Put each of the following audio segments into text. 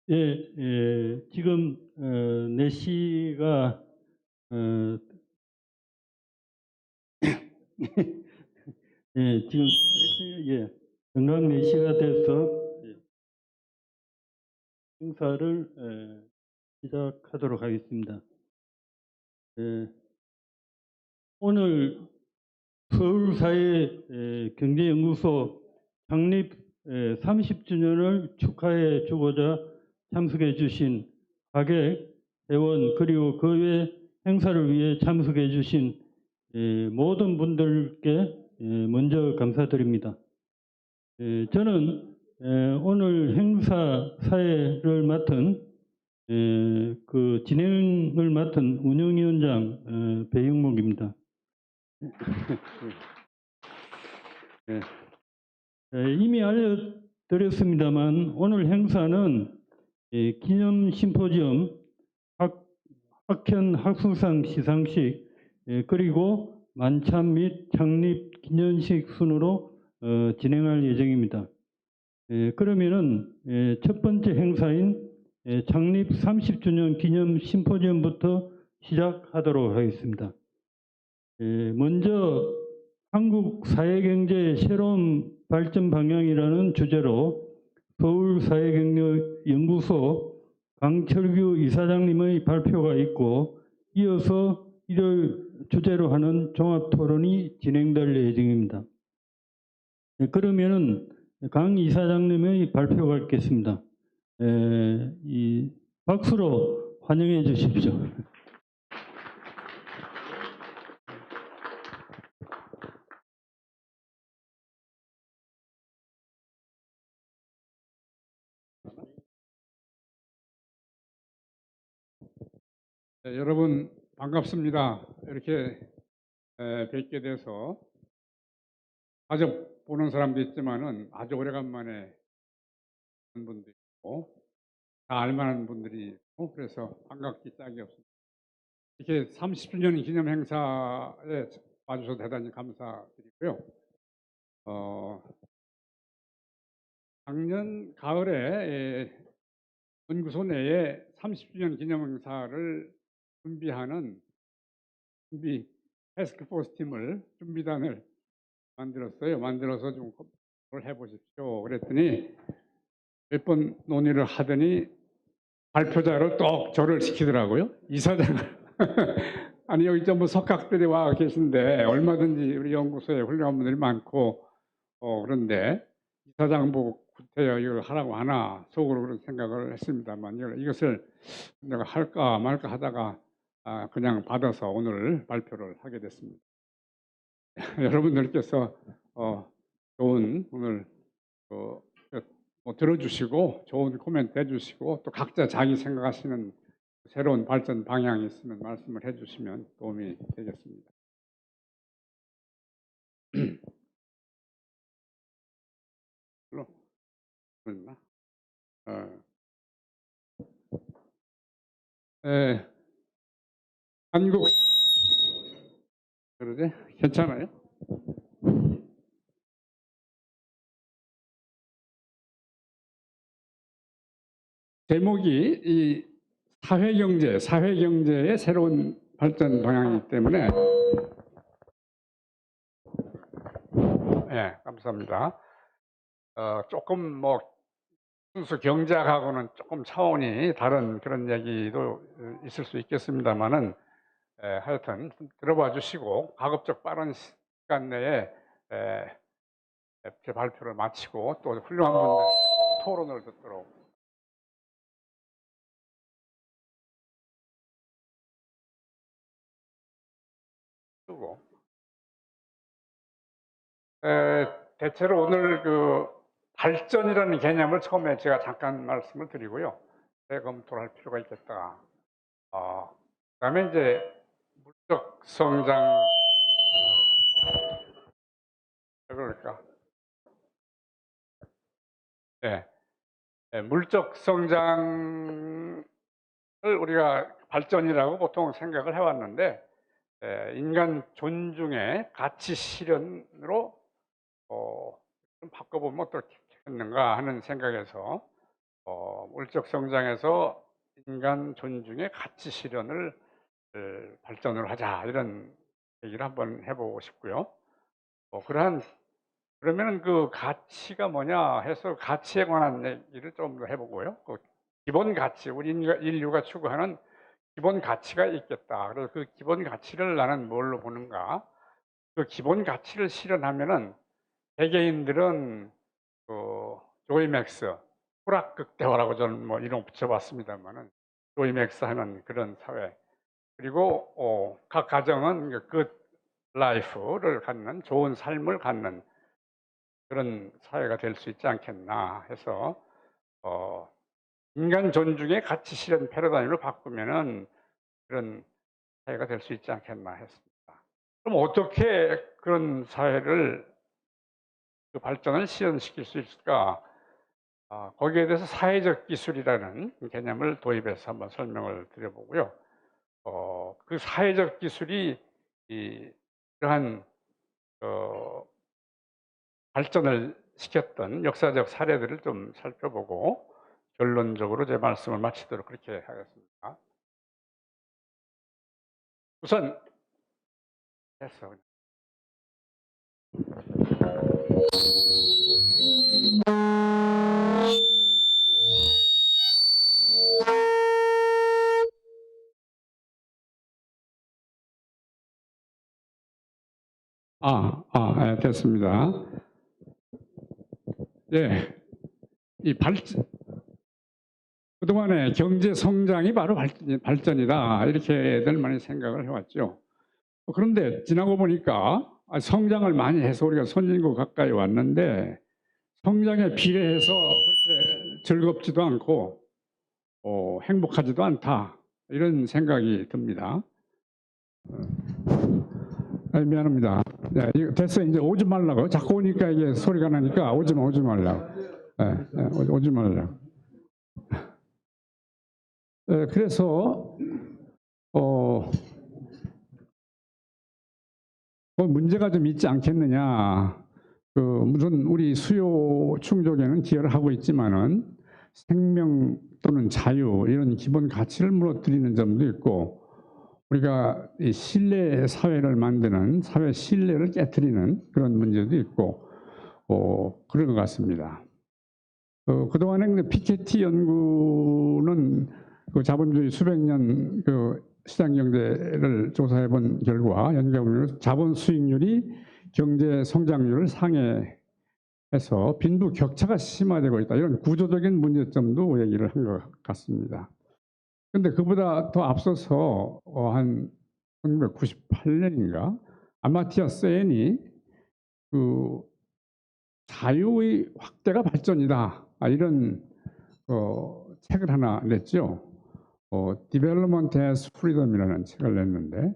예, 지금 4시가 예, 지금 예, 정각 4시가 돼서 행사를 시작하도록 하겠습니다. 오늘 서울사회경제연구소 창립 30주년을 축하해 주고자 참석해 주신 가객, 회원 그리고 그 외 행사를 위해 참석해 주신 모든 분들께 먼저 감사드립니다. 저는 오늘 행사 사회를 맡은 그 진행을 맡은 운영위원장 배영목입니다. 이미 알려드렸습니다만 오늘 행사는 기념 심포지엄, 학현 학술상 시상식 그리고 만찬 및 창립 기념식 순으로 진행할 예정입니다. 그러면은 첫 번째 행사인 창립 30주년 기념 심포지엄부터 시작하도록 하겠습니다. 먼저 한국 사회경제의 새로운 발전 방향이라는 주제로 서울사회경제연구소 강철규 이사장님의 발표가 있고 이어서 이를 주제로 하는 종합토론이 진행될 예정입니다. 그러면은 강 이사장님의 발표가 있겠습니다. 이 박수로 환영해 주십시오. 네, 여러분 반갑습니다. 이렇게 뵙게 돼서 자주 보는 사람도 있지만은 아주 오래간만에 보는 분도 있고 다 알만한 분들이 있고 그래서 반갑기 짝이 없습니다. 이렇게 30주년 기념 행사에 와주셔서 대단히 감사드리고요. 작년 가을에 연구소 내에 30주년 기념 행사를 준비하는 태스크포스 팀을 준비단을 만들었어요. 만들어서 좀 검토를 해보십시오. 그랬더니 몇 번 논의를 하더니 발표자로 또 저를 시키더라고요. 이사장을. 아니 여기 전부 석학들이 와 계신데 얼마든지 우리 연구소에 훌륭한 분들이 많고 그런데 이사장 보고 구태여 이걸 하라고 하나 속으로 그런 생각을 했습니다만 이것을 내가 할까 말까 하다가 그냥 받아서 오늘 발표를 하게 됐습니다. 여러분들께서 좋은 오늘 들어주시고 좋은 코멘트 해주시고 또 각자 자기 생각하시는 새로운 발전 방향이 있으면 말씀을 해주시면 도움이 되겠습니다. 그렇나? 한국 그러지? 괜찮아요? 제목이 이 사회경제의 새로운 발전 방향이기 때문에 네, 감사합니다. 조금 뭐 순수 경제학하고는 조금 차원이 다른 그런 얘기도 있을 수 있겠습니다만은 하여튼 들어봐 주시고 가급적 빠른 시간 내에 제 발표를 마치고 또 훌륭한 분들 토론을 듣도록 쓰고 대체로 오늘 그 발전이라는 개념을 처음에 제가 잠깐 말씀을 드리고요. 재검토를 할 필요가 있겠다. 그다음에 이제 물적 성장 그럴까? 네. 물적 성장을 우리가 발전이라고 보통 생각을 해왔는데 인간 존중의 가치 실현으로 좀 바꿔보면 어떻겠는가 하는 생각에서 물적 성장에서 인간 존중의 가치 실현을 발전을 하자 이런 얘기를 한번 해보고 싶고요. 그러면은 그 가치가 뭐냐 해서 가치에 관한 얘기를 좀 더 해보고요. 그 기본 가치, 우리 인류가 추구하는 기본 가치가 있겠다. 그래서 그 기본 가치를 나는 뭘로 보는가? 그 기본 가치를 실현하면은 개개인들은 그 조이 맥스, 후락극대화라고 저는 뭐 이름 붙여봤습니다만은 조이 맥스 하는 그런 사회. 그리고 각 가정은 그 라이프를 갖는 좋은 삶을 갖는 그런 사회가 될 수 있지 않겠나 해서 어, 인간 존중의 가치 실현 패러다임을 바꾸면은 그런 사회가 될 수 있지 않겠나 했습니다. 그럼 어떻게 그런 사회를 그 발전을 실현시킬 수 있을까? 거기에 대해서 사회적 기술이라는 개념을 도입해서 한번 설명을 드려보고요. 그 사회적 기술이 이러한 발전을 시켰던 역사적 사례들을 좀 살펴보고 결론적으로 제 말씀을 마치도록 그렇게 하겠습니다. 우선 됐어. 됐습니다. 예, 이 그동안의 경제 성장이 바로 발전이다 이렇게들 많이 생각을 해왔죠. 그런데 지나고 보니까 성장을 많이 해서 우리가 선진국 가까이 왔는데 성장에 비례해서 그렇게 즐겁지도 않고 행복하지도 않다 이런 생각이 듭니다. 미안합니다. 네, 됐어. 이제 오지 말라고. 자꾸 오니까 이게 소리가 나니까 오지 말라고. 오지 말라고. 그래서 문제가 좀 있지 않겠느냐. 물론 우리 수요 충족에는 기여를 하고 있지만은 생명 또는 자유 이런 기본 가치를 무너뜨리는 점도 있고 우리가 이 신뢰 사회를 만드는 사회 신뢰를 깨트리는 그런 문제도 있고 그런 것 같습니다. 그동안에 피케티 연구는 그 자본주의 수백 년 그 시장 경제를 조사해 본 결과 연구해보면 자본 수익률이 경제 성장률을 상회해서 빈부 격차가 심화되고 있다. 이런 구조적인 문제점도 얘기를 한 것 같습니다. 그런데 그보다 더 앞서서 한 1998년인가 아마티아 센이 그 자유의 확대가 발전이다. 이런 책을 하나 냈죠. Development as Freedom이라는 책을 냈는데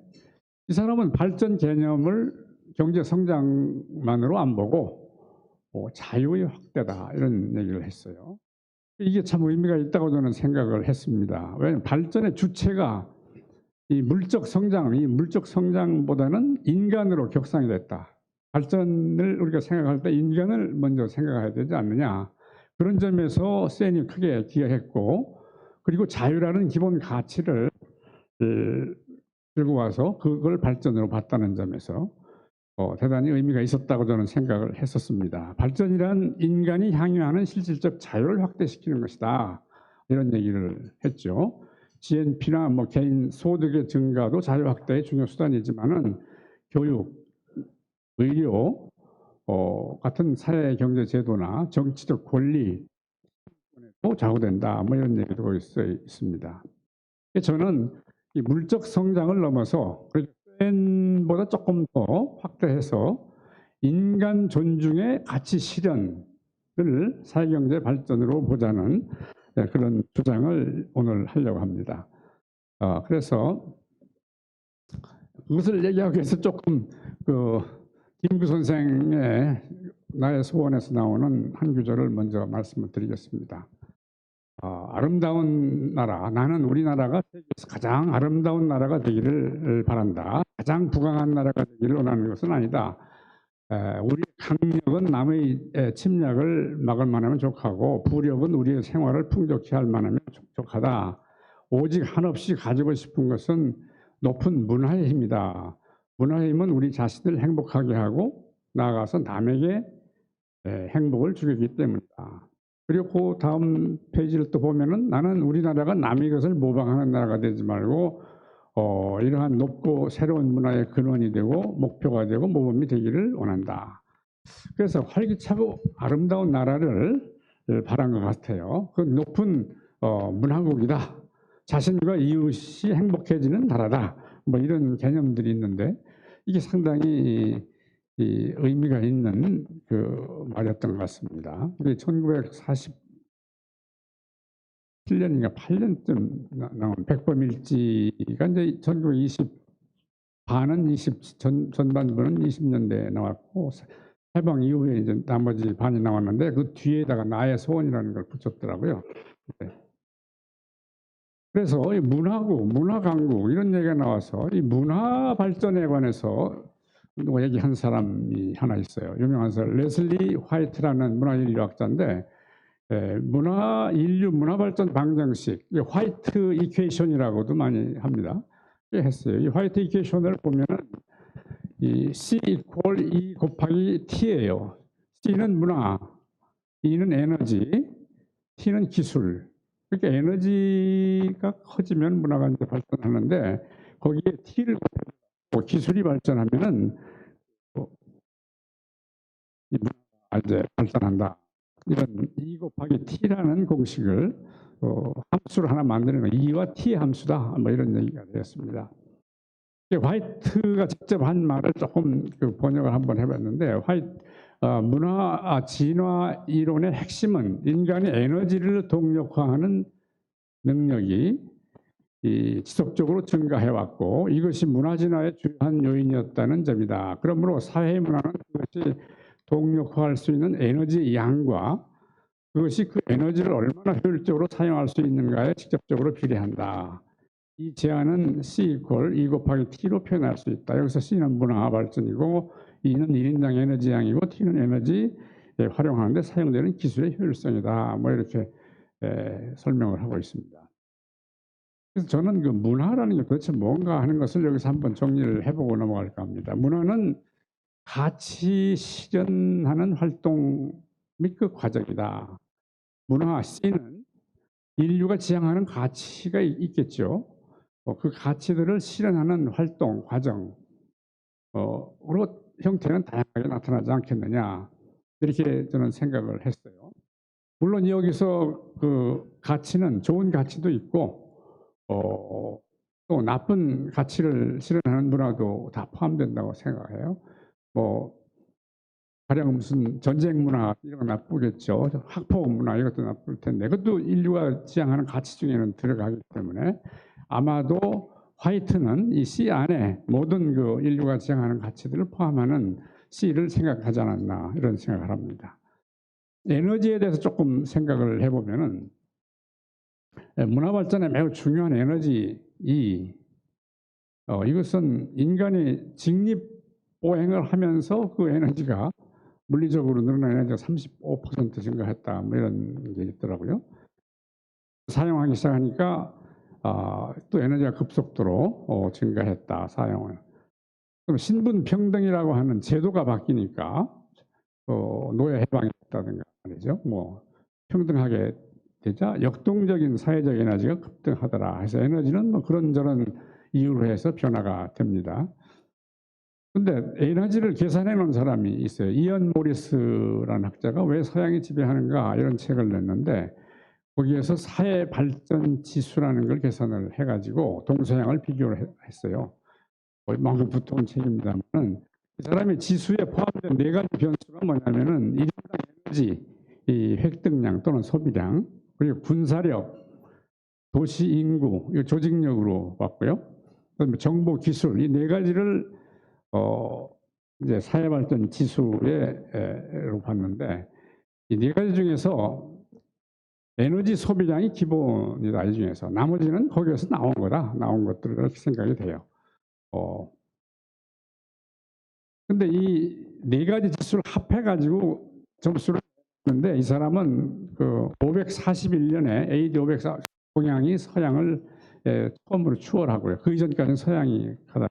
이 사람은 발전 개념을 경제 성장만으로 안 보고 자유의 확대다 이런 얘기를 했어요. 이게 참 의미가 있다고 저는 생각을 했습니다. 왜냐하면 발전의 주체가 이 물적 성장보다는 인간으로 격상이 됐다. 발전을 우리가 생각할 때 인간을 먼저 생각해야 되지 않느냐. 그런 점에서 센이 크게 기여했고 그리고 자유라는 기본 가치를 들고 와서 그걸 발전으로 봤다는 점에서 대단히 의미가 있었다고 저는 생각을 했었습니다. 발전이란 인간이 향유하는 실질적 자유를 확대시키는 것이다. 이런 얘기를 했죠. GNP나 뭐 개인 소득의 증가도 자유 확대의 중요 수단이지만은 교육, 의료 같은 사회 경제 제도나 정치적 권리도 좌우된다. 뭐 이런 얘기도 있습니다. 저는 이 물적 성장을 넘어서 보다 조금 더 확대해서 인간 존중의 가치 실현을 사회경제 발전으로 보자는 그런 주장을 오늘 하려고 합니다. 그래서 그것을 얘기하기 위해서 조금 김구 선생의 나의 소원에서 나오는 한 구절을 먼저 말씀을 드리겠습니다. 아름다운 나라, 나는 우리나라가 세계에서 가장 아름다운 나라가 되기를 바란다. 가장 부강한 나라가 되기를 원하는 것은 아니다. 우리 강력은 남의 침략을 막을 만하면 족하고 부력은 우리의 생활을 풍족히 할 만하면 족하다. 오직 한없이 가지고 싶은 것은 높은 문화의 힘이다. 문화의 힘은 우리 자신을 행복하게 하고 나아가서 남에게 행복을 주기 때문이다. 그리고 그 다음 페이지를 또 보면은 나는 우리나라가 남의 것을 모방하는 나라가 되지 말고 이러한 높고 새로운 문화의 근원이 되고 목표가 되고 모범이 되기를 원한다. 그래서 활기차고 아름다운 나라를 바란 것 같아요. 그 높은 문화국이다. 자신과 이웃이 행복해지는 나라다. 뭐 이런 개념들이 있는데 이게 상당히 이 의미가 있는 그 말이었던 것 같습니다. 우리 1947년인가 8년쯤 나온 백범일지가 이제 1920 반은 20 전반부는 20년대에 나왔고 해방 이후에 이제 나머지 반이 나왔는데 그 뒤에다가 나의 소원이라는 걸 붙였더라고요. 네. 그래서 이 문화국, 문화강국 이런 얘기가 나와서 이 문화 발전에 관해서 누가 얘기한 사람이 하나 있어요. 유명한 사람 레슬리 화이트라는 문화인류학자인데 인류 문화발전 방정식 화이트 이퀘이션이라고도 많이 합니다. 했어요. 이 화이트 이퀘이션을 보면은 이 C 이퀄 E 곱하기 T예요. C는 문화, E는 에너지, T는 기술. 그러니까 에너지가 커지면 문화가 이제 발전하는데 거기에 T를 곱하고 기술이 발전하면은 이 문화가 이제 발전한다. 이런 E 곱하기 T라는 공식을 함수를 하나 만드는 거, E와 T의 함수다. 뭐 이런 얘기가 되었습니다. 화이트가 직접 한 말을 조금 번역을 한번 해봤는데 문화 진화 이론의 핵심은 인간의 에너지를 동력화하는 능력이 지속적으로 증가해왔고 이것이 문화 진화의 주요한 요인이었다는 점이다. 그러므로 사회 문화는 그것이 동력화할 수 있는 에너지의 양과 그것이 그 에너지를 얼마나 효율적으로 사용할 수 있는가에 직접적으로 비례한다. 이 제한은 C 이퀄 E 곱하기 T로 표현할 수 있다. 여기서 C는 문화 발전이고 E는 1인당 에너지 양이고 T는 에너지 활용하는데 사용되는 기술의 효율성이다. 뭐 이렇게 설명을 하고 있습니다. 그래서 저는 그 문화라는 게 도대체 뭔가 하는 것을 여기서 한번 정리를 해보고 넘어갈까 합니다. 문화는 가치 실현하는 활동 및 그 과정이다. 문화 C는 인류가 지향하는 가치가 있겠죠. 그 가치들을 실현하는 활동, 과정, 으로 형태는 다양하게 나타나지 않겠느냐 이렇게 저는 생각을 했어요. 물론 여기서 그 가치는 좋은 가치도 있고 또 나쁜 가치를 실현하는 문화도 다 포함된다고 생각해요. 뭐 가령 무슨 전쟁 문화 이런 거 나쁘겠죠. 학폭 문화 이것도 나쁠 텐데 그것도 인류가 지향하는 가치 중에는 들어가기 때문에 아마도 화이트는 이 C 안에 모든 그 인류가 지향하는 가치들을 포함하는 C를 생각하지 않았나 이런 생각을 합니다. 에너지에 대해서 조금 생각을 해보면은 문화 발전에 매우 중요한 에너지 이것은 인간이 직립보행을 하면서 그 에너지가 물리적으로 늘어난 에너지가 35% 증가했다. 뭐 이런 게 있더라고요. 사용하기 시작하니까 또 에너지가 급속도로 증가했다. 사용을. 그럼 신분평등이라고 하는 제도가 바뀌니까 노예 해방했다든가 말이죠. 뭐 평등하게 되자 역동적인 사회적 에너지가 급등하더라. 그래서 에너지는 뭐 그런저런 이유로 해서 변화가 됩니다. 근데 에너지를 계산해 놓은 사람이 있어요. 이언 모리스라는 학자가 왜 서양이 지배하는가 이런 책을 냈는데 거기에서 사회 발전 지수라는 걸 계산을 해가지고 동서양을 비교를 했어요. 얼마큼 두터운 책입니다만 이 사람의 지수에 포함된 4가지 변수가 뭐냐면은 1인당 에너지 이 획득량 또는 소비량 그리고 군사력, 도시 인구, 조직력으로 봤고요. 그다음에 정보 기술 이 4가지를 이제 사회발전 지수로 봤는데 이 4가지 중에서 에너지 소비량이 기본이다. 이 중에서 나머지는 거기에서 나온 거다. 나온 것들 이렇게 생각이 돼요. 근데 이 네 가지 지수를 합해가지고 점수를 냈는데 이 사람은 그 541년에 AD 540 동양이 서양을 처음으로 추월하고요. 그 이전까지는 서양이 가다가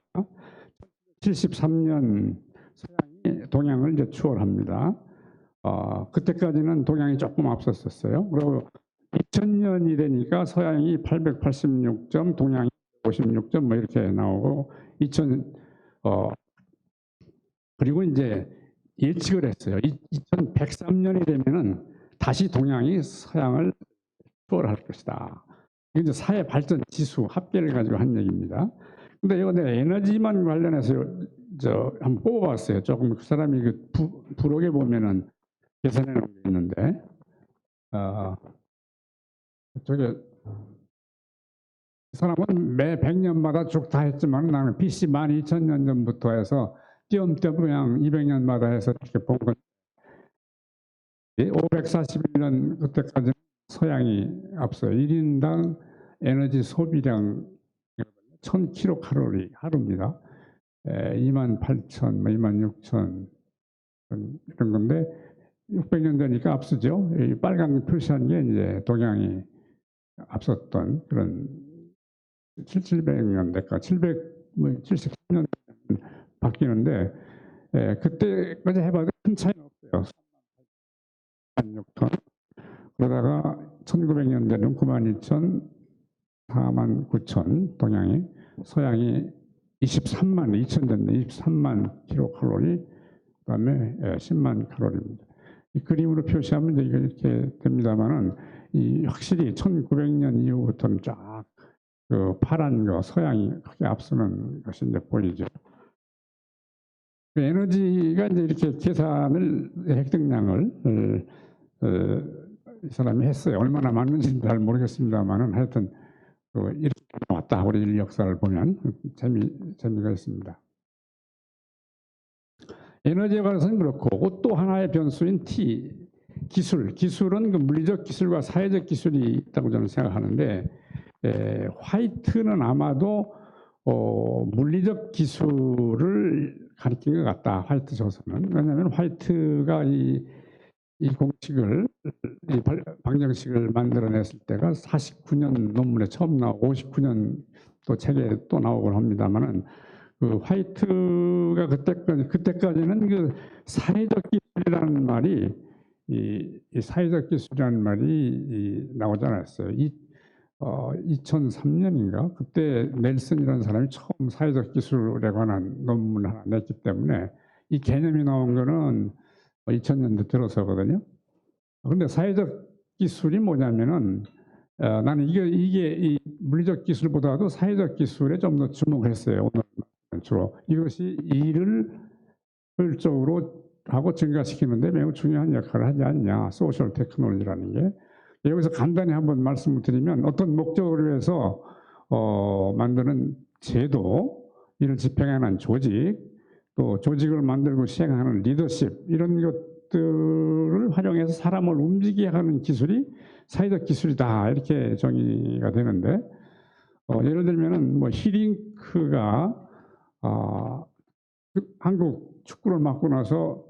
73년 서양이 동양을 이제 추월합니다. 그때까지는 동양이 조금 앞섰었어요. 그리고 2000년이 되니까 서양이 886점, 동양이 56점 뭐 이렇게 나오고 그리고 이제 예측을 했어요. 2103년이 되면은 다시 동양이 서양을 추월할 것이다. 이게 이제 사회 발전 지수 합계를 가지고 한 얘기입니다. 근데 이거 내가 에너지만 관련해서 한번 뽑아봤어요. 조금 그 사람이 그 부록에 보면은 계산해 놓은 게 있는데, 저게 이 사람은 매 100년마다 쭉 다 했지만 나는 BC 12,000년 전부터 해서 띄엄띄엄 그냥 200년마다 해서 이렇게 본 건 541년 그때까지는 서양이 앞서요. 1인당 에너지 소비량 1000kcal 하루입니다. 28,000, 26,000 이런 건데 600년 되니까 앞서죠. 이 빨간 표시한 게 이제 동양이 앞섰던 그런 700년대까 773년 바뀌는데 그때까지 해봐도 큰 차이는 없어요. 36톤. 그러다가 1900년대는 92,000, 49,000 동양이, 서양이 23만, 2000년대 23만 킬로칼로리, 그다음에 10만 칼로리입니다. 이 그림으로 표시하면 이제 이렇게 됩니다만은 이 확실히 1900년 이후부터는 쫙 그 파란 거 서양이 크게 앞서는 것이 이제 보이죠. 그 에너지가 이제 이렇게 계산을 획득량을 이 사람이 했어요. 얼마나 맞는지는 잘 모르겠습니다만은 하여튼 이렇게 나왔다. 우리 인류 역사를 보면 재미가 있습니다. 에너지에 관해서는 그렇고 또 하나의 변수인 T 기술은 그 물리적 기술과 사회적 기술이 있다고 저는 생각하는데 화이트는 아마도 물리적 기술을 가리킨 것 같다. 화이트 저서는. 왜냐하면 화이트가 이 공식을 이 방정식을 만들어냈을 때가 49년 논문에 처음 나오고 59년 또 책에 또 나오곤 합니다만은 그 화이트가 그때까지는 그 사회적 기술이라는 말이 이 사회적 기술이라는 말이 나오지 않았어요. 2003년인가 그때 넬슨이라는 사람이 처음 사회적 기술에 관한 논문을 하나 냈기 때문에 이 개념이 나온 거는 2000년대 들어서거든요. 그런데 사회적 기술이 뭐냐면은 나는 이게 이 물리적 기술보다도 사회적 기술에 좀 더 주목했어요. 오늘 주로 이것이 일을 효율적으로 하고 증가시키는데 매우 중요한 역할을 하지 않냐. 소셜 테크놀로지라는 게. 여기서 간단히 한번 말씀을 드리면 어떤 목적을 위해서 만드는 제도, 이를 집행하는 조직, 또 조직을 만들고 시행하는 리더십 이런 것들을 활용해서 사람을 움직이게 하는 기술이 사회적 기술이다 이렇게 정의가 되는데 예를 들면은 뭐 히딩크가 한국 축구를 맡고 나서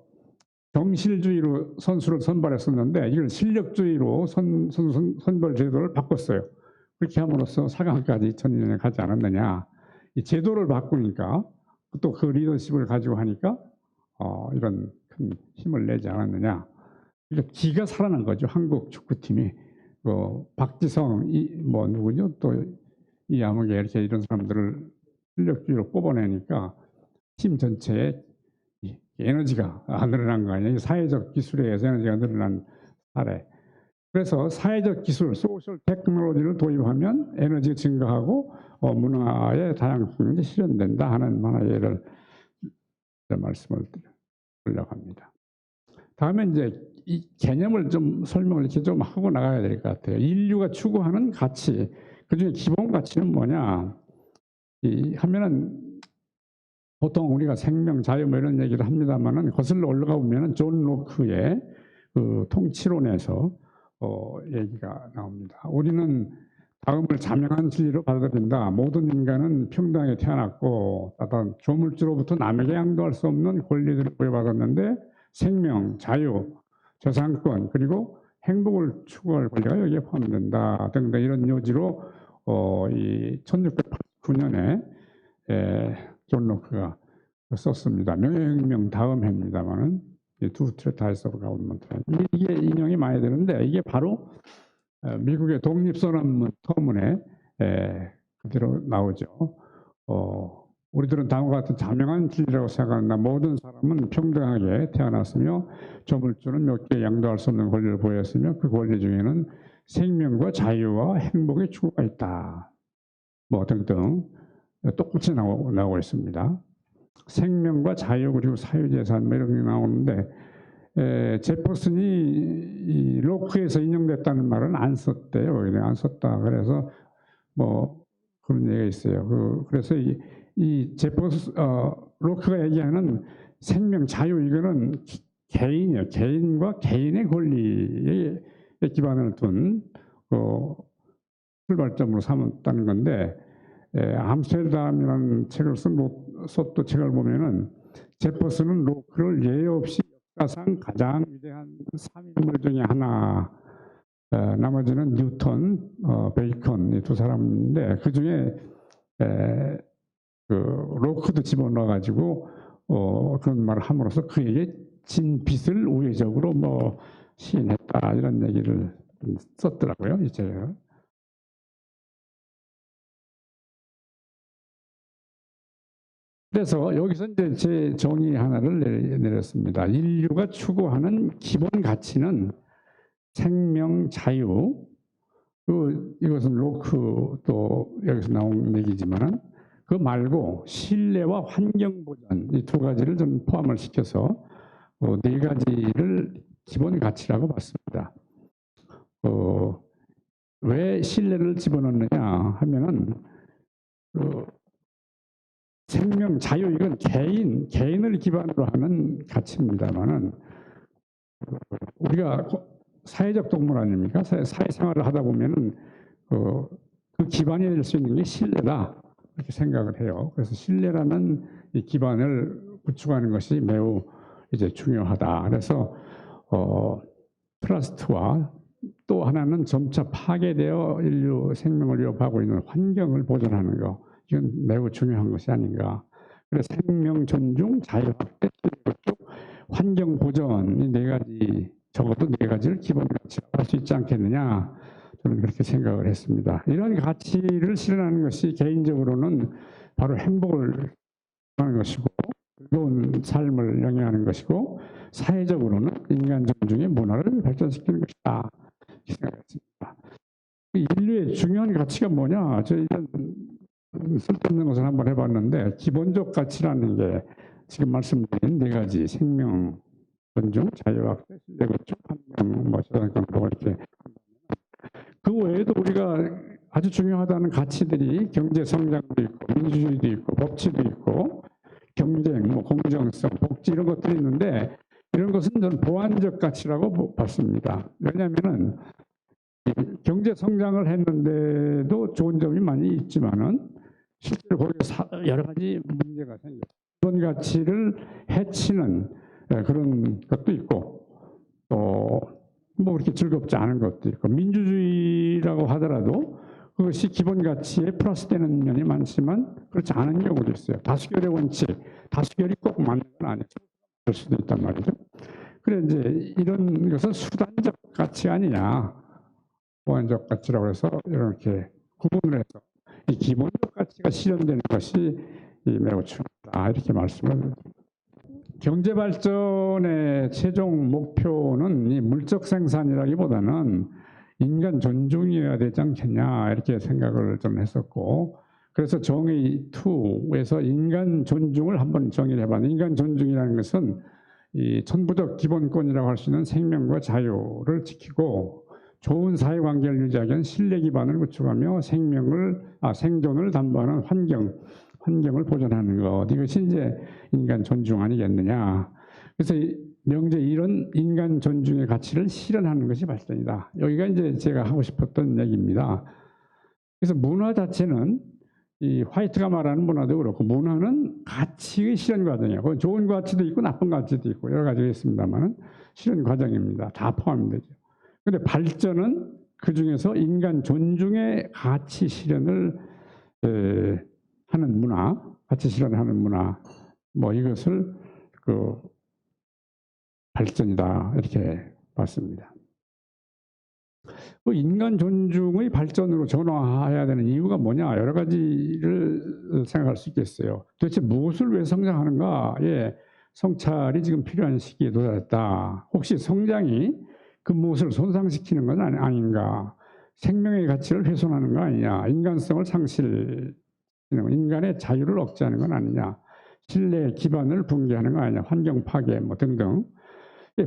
정실주의로 선수를 선발했었는데 이걸 실력주의로 선발 제도를 바꿨어요. 그렇게 함으로써 4강까지 2002년에 가지 않았느냐. 이 제도를 바꾸니까 또 그 리더십을 가지고 하니까 이런 큰 힘을 내지 않았느냐. 그러니까 기가 살아난 거죠. 한국 축구팀이. 박지성, 뭐 누구죠? 또 이아무개 이렇게 이런 사람들을 실력주의로 뽑아내니까 팀 전체에 에너지가 늘어난 거 아니에요. 사회적 기술에 의해서 에너지가 늘어난 사례. 그래서 사회적 기술, 소셜 테크놀로지를 도입하면 에너지가 증가하고 문화의 다양성이 실현된다 하는 하나의 예를 말씀을 드리려고 합니다. 다음에 이제 이 개념을 좀 설명을 이렇게 좀 하고 나가야 될 것 같아요. 인류가 추구하는 가치, 그중에 기본 가치는 뭐냐? 하면은 보통 우리가 생명, 자유 뭐 이런 얘기를 합니다만은 거슬러 올라가 보면은 존 로크의 그 통치론에서 얘기가 나옵니다. 우리는 다음을 자명한 진리로 받아들인다. 모든 인간은 평등하게 태어났고 어떤 조물주로부터 남에게 양도할 수 없는 권리들을 부여받았는데 생명, 자유, 저상권 그리고 행복을 추구할 권리가 여기에 포함된다 등등 이런 요지로 이 1689년에 존 로크가 썼습니다. 명예혁명 다음 해입니다만은 두 트레타이스 오브 가버먼트 이게 인용이 많이 되는데 이게 바로 미국의 독립선언문 터문에 그대로 나오죠. 우리들은 다음과 같은 자명한 진리라고 생각한다. 모든 사람은 평등하게 태어났으며 조물주는 몇 개 양도할 수 없는 권리를 보였으며 그 권리 중에는 생명과 자유와 행복의 추구가 있다. 뭐 등등 똑같이 나오고 있습니다. 생명과 자유 그리고 사유재산 뭐 이런 게 나오는데 제퍼슨이 이 로크에서 인용됐다는 말은 안 썼대요. 안 썼다. 그래서 뭐 그런 얘기가 있어요. 그래서 이 제퍼슨 로크가 얘기하는 생명, 자유 이거는 개인이요. 개인과 개인의 권리에 기반을 둔 출발점으로 삼았다는 건데 암스테르담이라는 책을 썼던 책을 보면은 제퍼슨은 로크를 예외 없이 역사상 가장 위대한 3인물 중에 하나, 나머지는 뉴턴, 베이컨 이 두 사람인데 그 중에 그 로크도 집어넣어 가지고 그런 말을 함으로써 그에게 진 빚을 우회적으로 뭐 시인했다 이런 얘기를 썼더라고요 이 책을. 그래서 여기서 이제 제 정의 하나를 내렸습니다. 인류가 추구하는 기본 가치는 생명, 자유, 이것은 로크 또 여기서 나온 얘기지만은 그 말고 신뢰와 환경 보전 이 두 가지를 좀 포함을 시켜서 네 가지를 기본 가치라고 봤습니다. 왜 신뢰를 집어넣느냐 하면은 생명, 자유 이건 개인을 기반으로 하는 가치입니다만은 우리가 사회적 동물 아닙니까? 사회생활을 하다 보면은 그 기반이 될 수 있는 게 신뢰다 이렇게 생각을 해요. 그래서 신뢰라는 이 기반을 구축하는 것이 매우 이제 중요하다. 그래서 트러스트와 또 하나는 점차 파괴되어 인류 생명을 위협하고 있는 환경을 보존하는 것. 이건 매우 중요한 것이 아닌가. 그래서 생명 존중, 자유 확대, 환경 보전 이 네 가지 적어도 네 가지를 기본 가치로 할 수 있지 않겠느냐. 저는 그렇게 생각을 했습니다. 이런 가치를 실현하는 것이 개인적으로는 바로 행복을 하는 것이고 즐거운 삶을 영위하는 것이고 사회적으로는 인간 존중의 문화를 발전시키는 것이다. 이렇게 생각했습니다. 인류의 중요한 가치가 뭐냐? 저 일단 쓸데없는 것을 한번 해봤는데 기본적 가치라는 게 지금 말씀드린 네 가지 생명, 존중, 자유확대, 신뢰 구축, 환경, 뭐 저작권 이렇게 그 외에도 우리가 아주 중요하다는 가치들이 경제 성장도 있고 민주주의도 있고 법치도 있고 경쟁, 뭐 공정성, 복지 이런 것들이 있는데 이런 것은 저는 보완적 가치라고 봤습니다. 왜냐하면은 경제 성장을 했는데도 좋은 점이 많이 있지만은 실제로 거기에 여러 가지 문제가 생겨요. 그런 가치를 해치는 그런 것도 있고 또 뭐 그렇게 즐겁지 않은 것도 있고 민주주의라고 하더라도 그것이 기본 가치에 플러스되는 면이 많지만 그렇지 않은 경우도 있어요. 다수결의 원칙, 다수결이 꼭 맞는 건 아니죠. 그럴 수도 있단 말이죠. 그래 이제 이런 것은 수단적 가치 아니냐, 보완적 가치라고 해서 이렇게 구분을 해서 이 기본적 가치가 실현되는 것이 매우 중요하다 이렇게 말씀을 드립니다. 경제 발전의 최종 목표는 이 물적 생산이라기보다는 인간 존중이어야 되지 않겠냐 이렇게 생각을 좀 했었고 그래서 정의 2에서 인간 존중을 한번 정의를 해봤는데 인간 존중이라는 것은 이 천부적 기본권이라고 할 수 있는 생명과 자유를 지키고 좋은 사회관계를 유지하기 위한 신뢰 기반을 구축하며 생존을 담보하는 환경을 보존하는 것. 이것이 이제 인간 존중 아니겠느냐. 그래서 명제 이런 인간 존중의 가치를 실현하는 것이 발전이다. 여기가 이제 제가 하고 싶었던 얘기입니다. 그래서 문화 자체는 이 화이트가 말하는 문화도 그렇고 문화는 가치의 실현 과정이에요. 그건 좋은 가치도 있고 나쁜 가치도 있고 여러 가지가 있습니다만 실현 과정입니다. 다 포함되죠. 그런데 발전은 그중에서 인간 존중의 가치 실현을 하는 문화, 가치 실현하는 문화, 뭐 이것을 그 발전이다 이렇게 봤습니다. 그 인간 존중의 발전으로 전환해야 되는 이유가 뭐냐 여러 가지를 생각할 수 있겠어요. 도대체 무엇을 왜 성장하는가에 성찰이 지금 필요한 시기에 도달했다. 혹시 성장이 그 무엇을 손상시키는 건 아닌가? 생명의 가치를 훼손하는 거 아니냐? 인간성을 상실시키는 거, 인간의 자유를 억제하는 건 아니냐? 신뢰의 기반을 붕괴하는 거 아니냐? 환경 파괴 뭐 등등.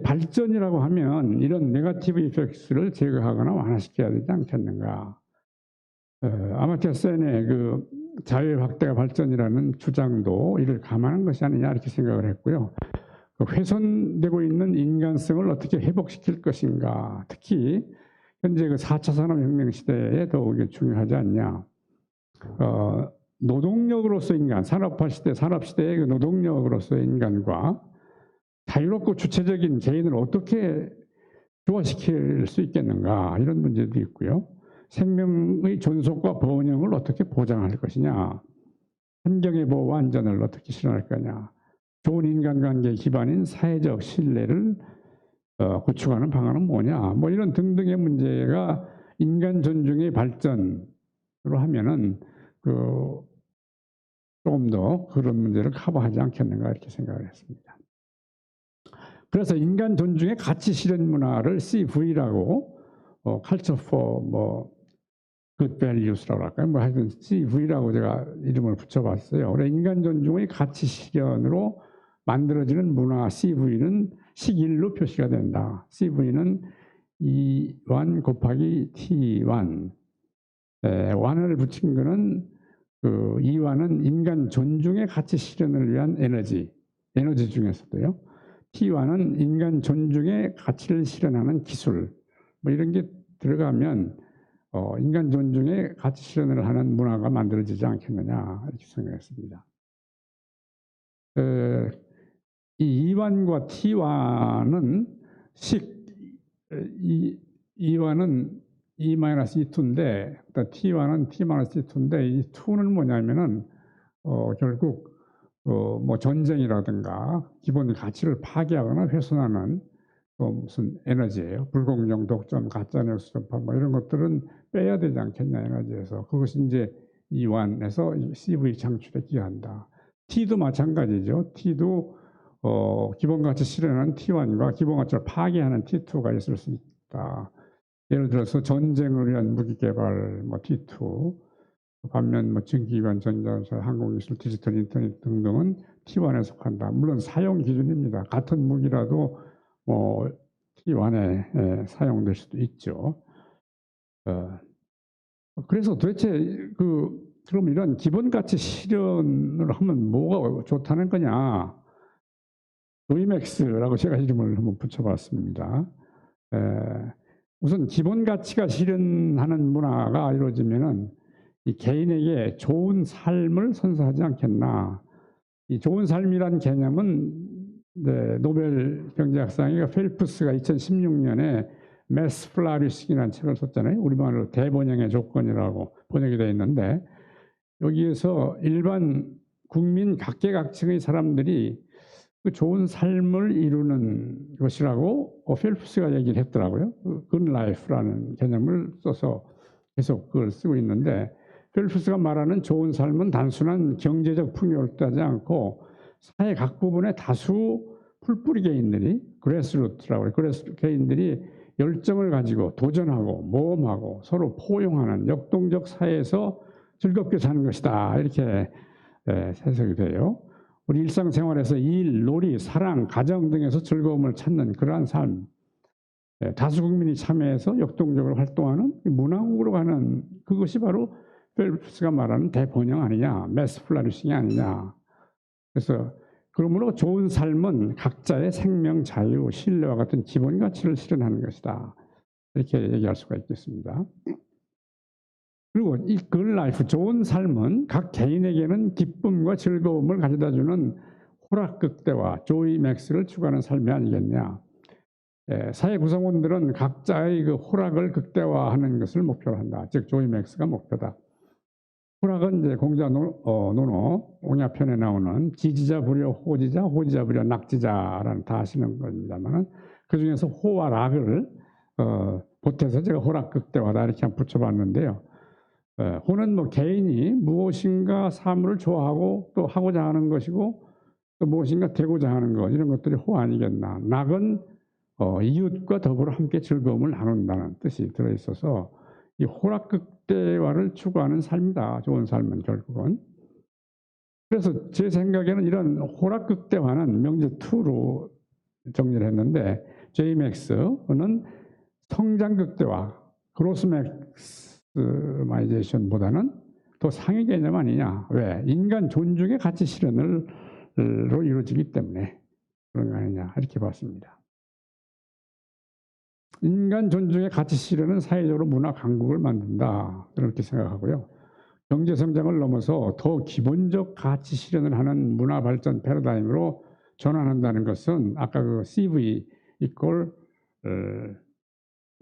발전이라고 하면 이런 네거티브 이펙트를 제거하거나 완화시켜야 되지 않겠는가. 아마티아 센의 그 자유의 확대가 발전이라는 주장도 이를 감안한 것이 아니냐 이렇게 생각을 했고요. 훼손되고 있는 인간성을 어떻게 회복시킬 것인가. 특히 현재 그 4차 산업혁명 시대에 더욱 중요하지 않냐. 노동력으로서 인간, 산업화 시대, 산업시대의 그 노동력으로서의 인간과 자유롭고 주체적인 개인을 어떻게 조화시킬 수 있겠는가 이런 문제도 있고요. 생명의 존속과 번영을 어떻게 보장할 것이냐. 환경의 보호와 안전을 어떻게 실현할 거냐. 좋은 인간관계 기반인 사회적 신뢰를 구축하는 방안은 뭐냐. 뭐 이런 등등의 문제가 인간 존중의 발전으로 하면은 조금 더 그런 문제를 커버하지 않겠는가 이렇게 생각을 했습니다. 그래서 인간 존중의 가치 실현 문화를 CV라고 Culture for 뭐 Good Values라고 할까요? 뭐 하여튼 CV라고 제가 이름을 붙여봤어요. 그래 인간 존중의 가치 실현으로 만들어지는 문화 CV는 식일로 표시가 된다. CV는 E1 곱하기 T1. 1을 붙인 거는 그 E1은 인간 존중의 가치 실현을 위한 에너지 중에서도요. T1은 인간 존중의 가치를 실현하는 기술, 뭐 이런 게 들어가면 인간 존중의 가치 실현을 하는 문화가 만들어지지 않겠느냐 이렇게 생각했습니다. 이 E1과 T1은 E1은 E-E2인데 T1은 T-E2인데 이 2는 뭐냐면은 결국 뭐 전쟁이라든가 기본 가치를 파괴하거나 훼손하는 무슨 에너지예요. 불공정, 독점, 가짜뉴스 전파 뭐 이런 것들은 빼야 되지 않겠냐 에너지에서. 그것이 이제 E1에서 CV 창출에 기여한다. T도 마찬가지죠. T도 기본 가치 실현하는 T1과 기본 가치를 파괴하는 T2가 있을 수 있다. 예를 들어서 전쟁을 위한 무기 개발 뭐 T2, 반면 뭐 전기기관, 전자기술, 항공기술, 디지털 인터넷 등등은 T1에 속한다. 물론 사용 기준입니다. 같은 무기라도 뭐 T1에 사용될 수도 있죠. 그래서 도대체 그럼 이런 기본 가치 실현을 하면 뭐가 좋다는 거냐? VMAX라고 제가 이름을 한번 붙여봤습니다. 우선 기본 가치가 실현하는 문화가 이루어지면은 이 개인에게 좋은 삶을 선사하지 않겠나. 이 좋은 삶이란 개념은 노벨 경제학상의 펠프스가 2016년에 매스 플라리싱이라는 책을 썼잖아요. 우리말로 대번영의 조건이라고 번역이 되어 있는데 여기에서 일반 국민 각계각층의 사람들이 그 좋은 삶을 이루는 것이라고 펠프스가 얘기를 했더라고요. good life라는 개념을 써서 계속 그걸 쓰고 있는데 펠프스가 말하는 좋은 삶은 단순한 경제적 풍요를 따지 않고 사회 각 부분의 다수 풀뿌리 개인들이 그레스루트라고 해요. 그레스 개인들이 열정을 가지고 도전하고 모험하고 서로 포용하는 역동적 사회에서 즐겁게 사는 것이다. 이렇게 해석이 돼요. 우리 일상생활에서 일, 놀이, 사랑, 가정 등에서 즐거움을 찾는 그러한 삶. 다수 국민이 참여해서 역동적으로 활동하는 문화국으로 가는 그것이 바로 펠프스가 말하는 대번영 아니냐, 매스 플라리싱이 아니냐. 그래서 그러므로 좋은 삶은 각자의 생명, 자유, 신뢰와 같은 기본 가치를 실현하는 것이다. 이렇게 얘기할 수가 있겠습니다. 그리고 이 굿라이프, 좋은 삶은 각 개인에게는 기쁨과 즐거움을 가져다주는 호락극대화, 조이 맥스를 추구하는 삶이 아니겠냐. 사회 구성원들은 각자의 그 호락을 극대화하는 것을 목표로 한다. 즉 조이 맥스가 목표다. 호락은 이제 공자 논어 옹야편에 나오는 지지자 부려 호지자, 호지자 부려 낙지자라는 다 하시는 겁니다만은 그 중에서 호와 락을 보태서 제가 호락극대화다 이렇게 한번 붙여봤는데요. 호는 뭐 개인이 무엇인가 사물을 좋아하고 또 하고자 하는 것이고 또 무엇인가 되고자 하는 것 이런 것들이 호 아니겠나. 낙은 이웃과 더불어 함께 즐거움을 나눈다는 뜻이 들어있어서 이 호락극대화를 추구하는 삶이다. 좋은 삶은 결국은. 그래서 제 생각에는 이런 호락극대화는 명제2로 정리를 했는데 제이맥스는 성장극대화, 그로스맥스마이제이션보다는 더 상위 개념 아니냐. 왜? 인간 존중의 가치 실현으로 이루어지기 때문에 그런 거 아니냐 이렇게 봤습니다. 인간 존중의 가치 실현은 사회적으로 문화 강국을 만든다 그렇게 생각하고요. 경제 성장을 넘어서 더 기본적 가치 실현을 하는 문화 발전 패러다임으로 전환한다는 것은 아까 그 CV 이퀄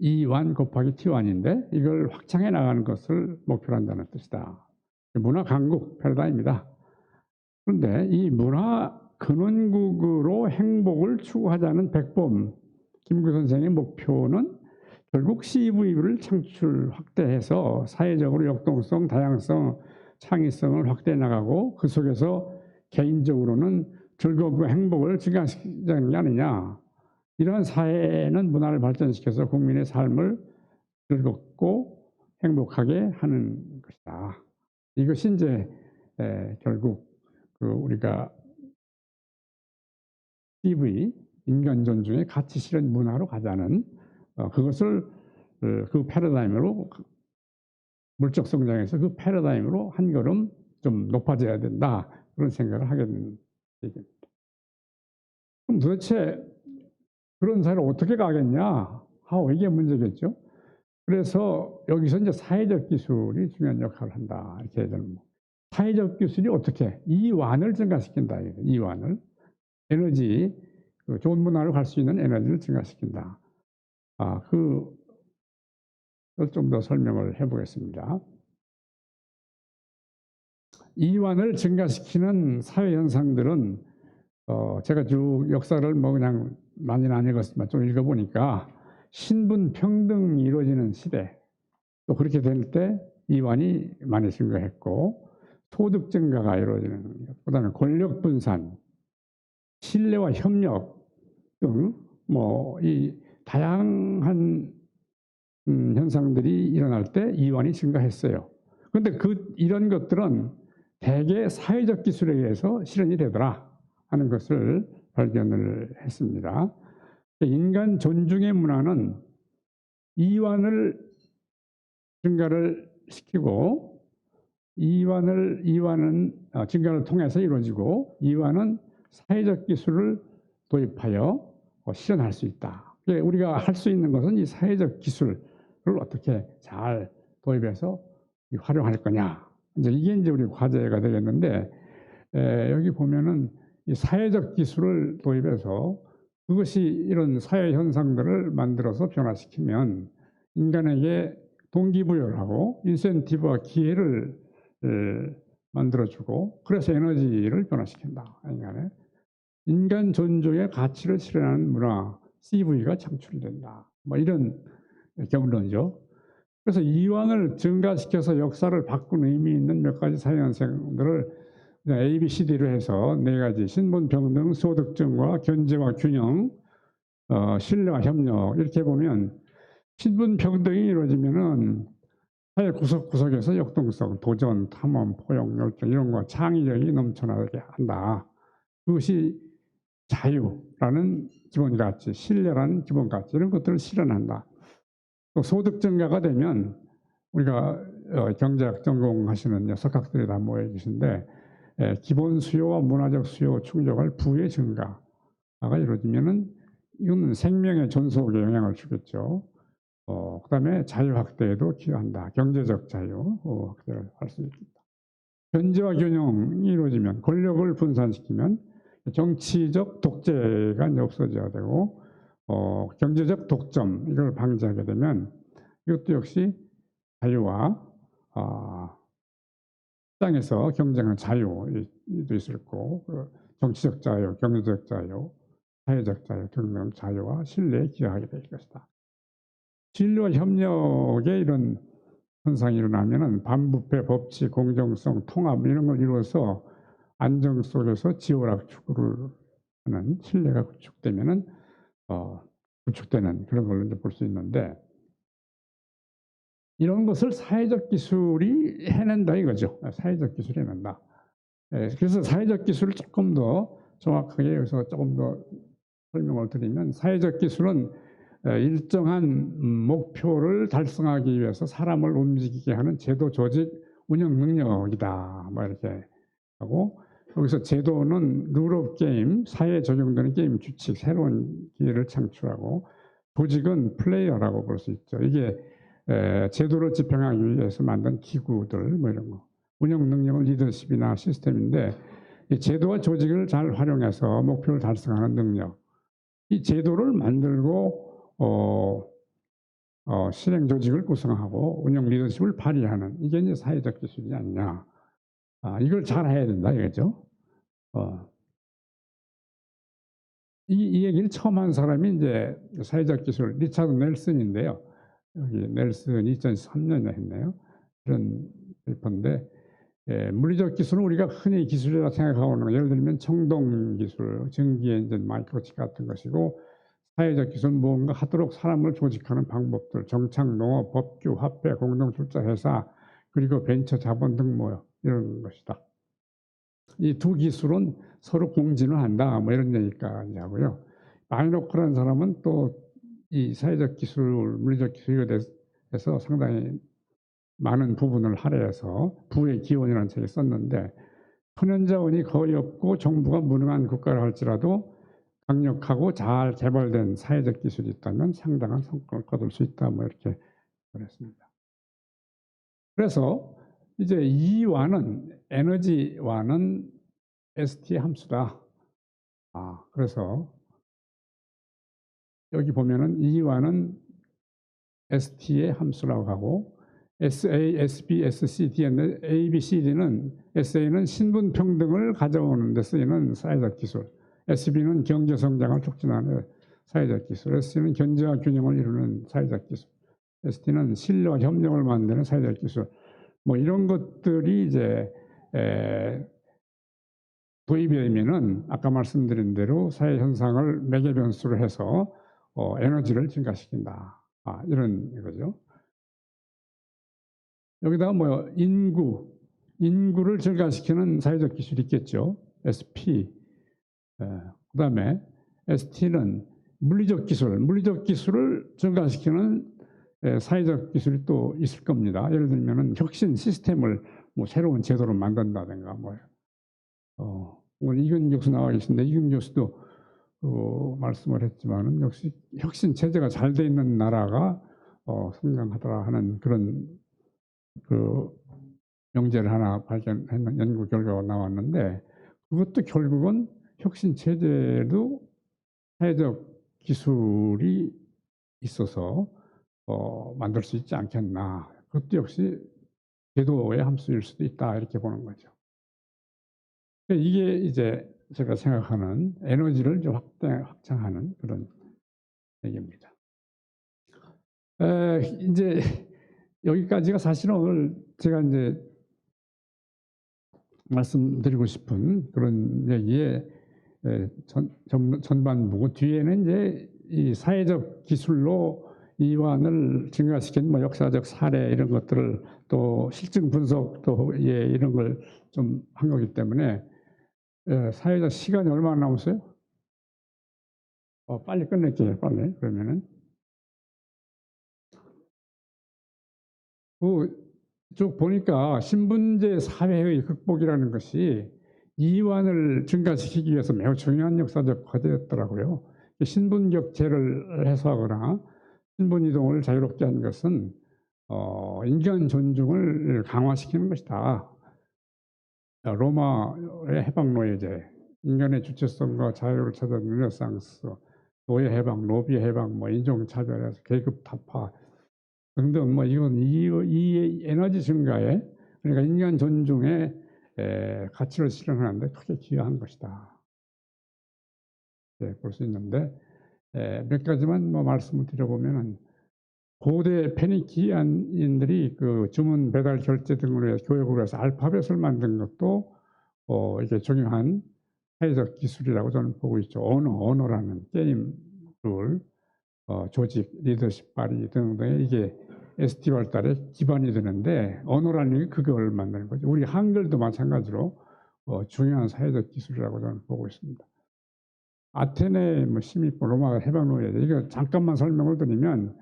E1 곱하기 T1인데 이걸 확장해 나가는 것을 목표로 한다는 뜻이다. 문화 강국 패러다임이다. 그런데 이 문화 근원국으로 행복을 추구하자는 백범 김구 선생의 목표는 결국 CV를 창출, 확대해서 사회적으로 역동성, 다양성, 창의성을 확대해 나가고 그 속에서 개인적으로는 즐거움과 행복을 증가시키자는 게 아니냐. 이러한 사회는 문화를 발전시켜서 국민의 삶을 즐겁고 행복하게 하는 것이다. 이것이 이제 결국 우리가 CV, 인간 존중의 가치 실현 문화로 가자는 그것을 그 패러다임으로 물적 성장에서 그 패러다임으로 한 걸음 좀 높아져야 된다 그런 생각을 하게 되는 얘기입니다. 그럼 도대체 그런 사회를 어떻게 가겠냐? 이게 문제겠죠. 그래서 여기서 이제 사회적 기술이 중요한 역할을 한다 이렇게 해야 되는 거. 사회적 기술이 어떻게 이완을 증가시킨다. 이완을 에너지 좋은 문화로 갈 수 있는 에너지를 증가시킨다. 그걸 좀 더 설명을 해보겠습니다. 이완을 증가시키는 사회 현상들은 제가 쭉 역사를 뭐 그냥 많이는 안 읽었지만 좀 읽어보니까 신분 평등이 이루어지는 시대 또 그렇게 될 때 이완이 많이 증가했고 소득 증가가 이루어지는 것, 그다음에 권력 분산, 신뢰와 협력 등 뭐 이 다양한 현상들이 일어날 때 이완이 증가했어요. 그런데 이런 것들은 대개 사회적 기술에 의해서 실현이 되더라 하는 것을 발견을 했습니다. 인간 존중의 문화는 이완을 증가를 시키고 이완은 증가를 통해서 이루어지고 이완은 사회적 기술을 도입하여 실현할 수 있다. 우리가 할 수 있는 것은 이 사회적 기술을 어떻게 잘 도입해서 활용할 거냐. 이게 이제 우리 과제가 되겠는데 여기 보면은 이 사회적 기술을 도입해서 그것이 이런 사회 현상들을 만들어서 변화시키면 인간에게 동기부여를 하고 인센티브와 기회를 만들어주고 그래서 에너지를 변화시킨다. 인간 존중의 가치를 실현하는 문화 CV가 창출된다. 뭐 이런 경론이죠. 그래서 이완을 증가시켜서 역사를 바꾼 의미 있는 몇 가지 사회 현상들을 A, B, C, D로 해서 네 가지 신분평등, 소득증과 견제와 균형, 신뢰와 협력 이렇게 보면 신분평등이 이루어지면은 사회 구석구석에서 역동성, 도전, 탐험, 포용, 열정 이런 거 창의력이 넘쳐나게 한다. 그것이 자유라는 기본가치, 신뢰라는 기본가치 이런 것들을 실현한다. 또 소득 증가가 되면 우리가 경제학 전공하시는 석학들이 다 모여 계신데 기본 수요와 문화적 수요 충족할 부의 증가가 이루어지면은 이건 생명의 존속에 영향을 주겠죠. 그다음에 자유 확대에도 기여한다. 경제적 자유 확대를 할 수 있다. 견제와 균형이 이루어지면 권력을 분산시키면 정치적 독재가 이제 없어져야 되고 경제적 독점 이걸 방지하게 되면 이것도 역시 자유와 시장에서 경쟁하는 자유도 있을 거고 정치적 자유, 경제적 자유, 사회적 자유 등등 자유와 신뢰에 기여하게 될 것이다. 진료와 협력에 이런 현상이 일어나면은 반부패, 법치, 공정성, 통합 이런 걸 이루어서 안정 속에서 지오락 추구를 하는 신뢰가 구축되면은 구축되는 그런 걸 이제 볼 수 있는데 이런 것을 사회적 기술이 해낸다 이거죠. 사회적 기술이 해낸다. 그래서 사회적 기술을 조금 더 정확하게 여기서 조금 더 설명을 드리면 사회적 기술은 일정한 목표를 달성하기 위해서 사람을 움직이게 하는 제도 조직 운영 능력이다. 뭐 이렇게 하고 여기서 제도는 룰 오브 게임, 사회에 적용되는 게임 규칙, 새로운 기회를 창출하고 조직은 플레이어라고 볼 수 있죠. 이게 제도를 집행하기 위해서 만든 기구들 뭐 이런 거. 운영 능력은 리더십이나 시스템인데 이 제도와 조직을 잘 활용해서 목표를 달성하는 능력. 이 제도를 만들고 실행 조직을 구성하고 운영 리더십을 발휘하는 이게 이제 사회적 기술이 아니냐. 이걸 잘 해야 된다 이거죠. 이 얘기를 처음 한 사람이 이제 사회적 기술 리차드 넬슨인데요. 여기 넬슨이 2003년에 했네요. 그런 페이퍼인데 물리적 기술은 우리가 흔히 기술이라 생각하고 있는 거 예를 들면 청동 기술, 전기엔진, 마이크로칩 같은 것이고 사회적 기술은 무언가 하도록 사람을 조직하는 방법들, 정착, 농업, 법규, 화폐, 공동출자 회사, 그리고 벤처 자본 등 뭐 이런 것이다. 이 두 기술은 서로 공진을 한다. 뭐 이런 얘기까지 하고요. 마이노크라는 사람은 또 이 사회적 기술, 물리적 기술에 대해서 상당히 많은 부분을 할애해서 부의 기원이라는 책을 썼는데 천연자원이 거의 없고 정부가 무능한 국가를 할지라도 강력하고 잘 개발된 사회적 기술이 있다면 상당한 성과를 거둘 수 있다. 뭐 이렇게 그랬습니다. 그래서 이제 E와는 에너지와는 ST 함수다. 그래서 여기 보면은 E와는 ST의 함수라고 하고 SA, SB, SC, D인데 A, B, C, D는 SA는 신분 평등을 가져오는 데 쓰이는 사회적 기술, SB는 경제 성장을 촉진하는 사회적 기술, SC는 견제와 균형을 이루는 사회적 기술, ST는 신뢰와 협력을 만드는 사회적 기술. 뭐 이런 것들이 이제 도입이 되면은 아까 말씀드린 대로 사회 현상을 매개 변수로 해서 에너지를 증가시킨다. 이런 거죠. 여기다가 뭐 인구를 증가시키는 사회적 기술이 있겠죠. SP. 그다음에 ST는 물리적 기술을 증가시키는 사회적 기술이 또 있을 겁니다. 예를 들면은 혁신 시스템을 뭐 새로운 제도로 만든다든가 오늘 이근 교수 나와 계신데 이근 교수도 말씀을 했지만은 역시 혁신 체제가 잘 돼 있는 나라가 성장하더라 하는 그런 명제를 하나 발견했는 연구 결과가 나왔는데 그것도 결국은 혁신 체제도 사회적 기술이 있어서 만들 수 있지 않겠나. 그것도 역시 제도의 함수일 수도 있다 이렇게 보는 거죠. 이게 이제 제가 생각하는 에너지를 좀 확장하는 그런 얘기입니다. 이제 여기까지가 사실은 오늘 제가 이제 말씀드리고 싶은 그런 얘기의 전반부고 뒤에는 이제 이 사회적 기술로 이완을 증가시킨 뭐 역사적 사례 이런 것들을 또 실증 분석도 이런 걸 좀 한 거기 때문에 사회적 시간이 얼마나 남았어요? 빨리 끝낼게요. 빨리 그러면은 쭉 보니까 신분제 사회의 극복이라는 것이 이완을 증가시키기 위해서 매우 중요한 역사적 과제였더라고요. 신분격제를 해소하거나 신분 이동을 자유롭게 한 것은 인간 존중을 강화시키는 것이다. 로마의 해방 노예제, 인간의 주체성과 자유를 찾은 르네상스, 노예 해방, 노비 해방, 뭐 인종차별에서 계급 타파 등등, 뭐 이건 이 에너지 증가에, 그러니까 인간 존중의 가치를 실현하는데 크게 기여한 것이다. 볼 수 있는데, 몇 가지만 뭐 말씀을 드려보면은, 고대 페니키안인들이 그 주문 배달 결제 등으로 해서 교역으로 해서 알파벳을 만든 것도 이게 중요한 사회적 기술이라고 저는 보고 있죠. 언어라는 게임 룰, 조직, 리더십 발휘 등등의 이게 ST 발달에 기반이 되는데, 언어라는 게 그걸 만드는 거죠. 우리 한글도 마찬가지로 중요한 사회적 기술이라고 저는 보고 있습니다. 아테네 뭐 시민권 로마 해방 노예, 이거 잠깐만 설명을 드리면,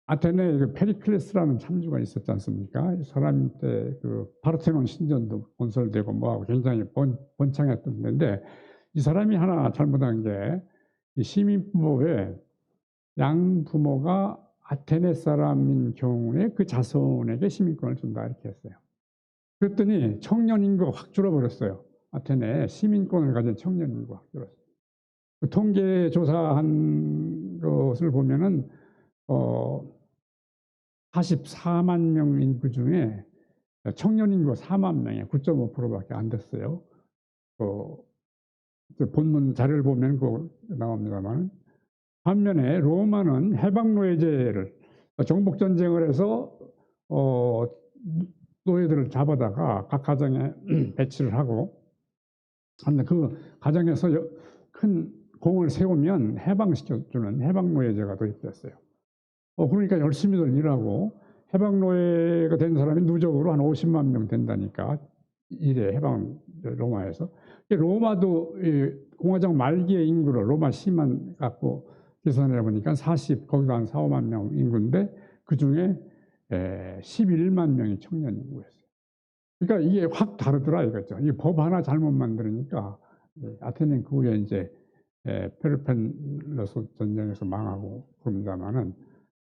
아테네에 그 페리클레스라는 참주가 있었지 않습니까? 이 사람 때 그 파르테논 신전도 건설되고 뭐하고 굉장히 번창했던 데인데, 이 사람이 하나 잘못한 게, 이 시민부모에 양 부모가 아테네 사람인 경우에 그 자손에게 시민권을 준다 이렇게 했어요. 그랬더니 청년 인구가 확 줄어버렸어요. 아테네에 시민권을 가진 청년 인구가 확 줄었어요. 그 통계 조사한 것을 보면은 44만 명 인구 중에 청년 인구가 4만 명에 9.5%밖에 안 됐어요. 본문 자료를 보면 그거 나옵니다만, 반면에 로마는 해방 노예제를 정복 전쟁을 해서 노예들을 잡아다가 각 가정에 배치를 하고, 근데 그 가정에서 큰 공을 세우면 해방시켜주는 해방 노예제가 도입됐어요. 그러니까 열심히들 일하고, 해방 노예가 된 사람이 누적으로 한 50만 명 된다니까, 이래 해방 로마에서. 로마도 공화정 말기의 인구를 로마 시만 갖고 계산해 보니까 거기가 한 4, 5만 명 인구인데, 그 중에 11만 명이 청년 인구였어요. 그러니까 이게 확 다르더라 이거죠. 이 법 하나 잘못 만들으니까, 아테네는 그 후에 이제 페르펜로스 전쟁에서 망하고 그럽니다만은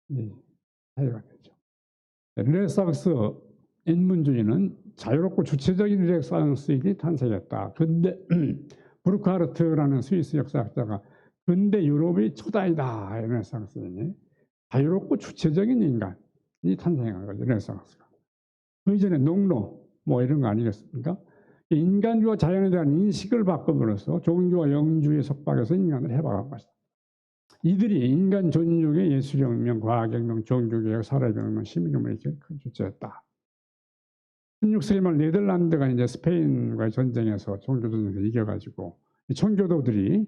이 차이가 되죠. 르네상스 인문주의는 자유롭고 주체적인 르네상스인이 탄생했다. 근데 브루크하르트라는 스위스 역사학자가 근대 유럽의 초단이다. 르네상스인이 자유롭고 주체적인 인간이 탄생한 거죠. 르네상스가. 그 이전에 농노 뭐 이런 거 아니겠습니까? 인간과 자연에 대한 인식을 바꿈으로써 종교와 영주의 속박에서 인간을 해방한 것이다. 이들이 인간 존중의 예술혁명, 과학혁명, 종교개혁, 사회혁명, 시민혁명에 큰 주체였다. 16세기 말 네덜란드가 이제 스페인과의 전쟁에서 종교전쟁에서 이겨가지고 청교도들이